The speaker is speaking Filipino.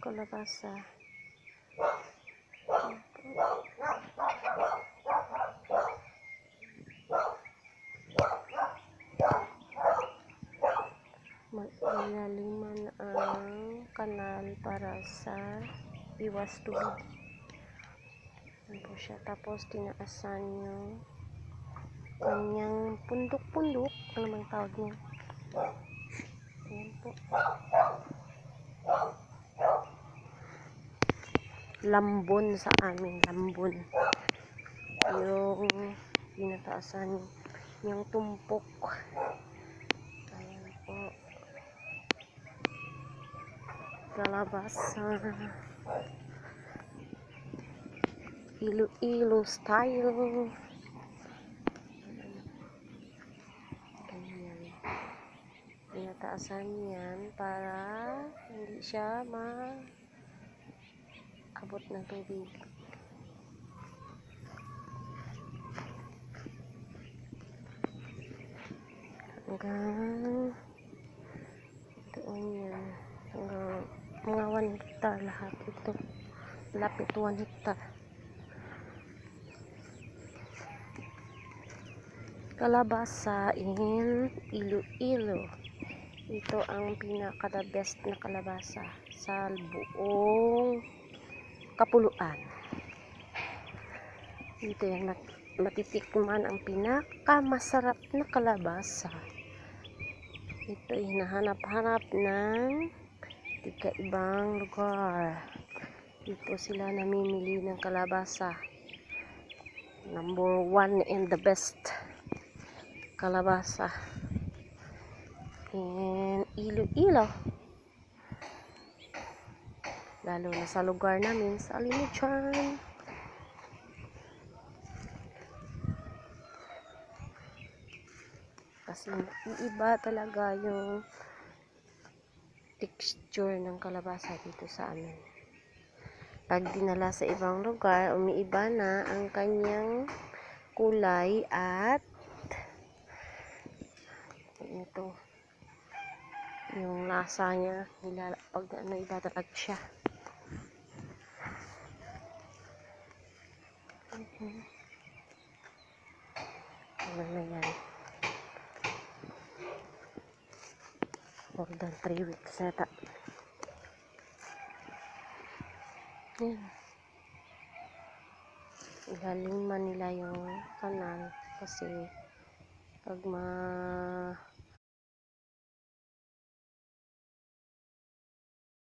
kalabasa. Malaliman ang kanal para sa iwas tubig. Yan po siya. Tapos tinaasan yung kanyang pundok-pundok. Ano mang tawag niya? Yan po. Lambon sa amin. Lambon. Yung pinataasan yung tumpok. Ayan po. Kalabasa. Iloilo style. Ganyan. Pinataasan yan para hindi siya abot ng tubig. Hanggang doon yan. Hanggang mga 1 hektar lahat ito. Lapit 1 hektar. Kalabasa in Iloilo. Ito ang pinaka-the best na kalabasa sa buong Kapuluan. Dito yan matitikman ang pinaka-masarap na kalabasa. Ito ay hinahanap-hanap ng ibang lugar. Dito sila namimili ng kalabasa. Number 1 and the best kalabasa in Iloilo. Lalo na sa lugar namin sa Limuchan. Kasi iba talaga yung texture ng kalabasa dito sa amin. Pag dinala sa ibang lugar, umiiba na ang kanyang kulay at ito yung lasa niya pag idadalag siya. Ano na yan? More than 3 weeks nata. Yan. Ilaliman nila yung kanal kasi pag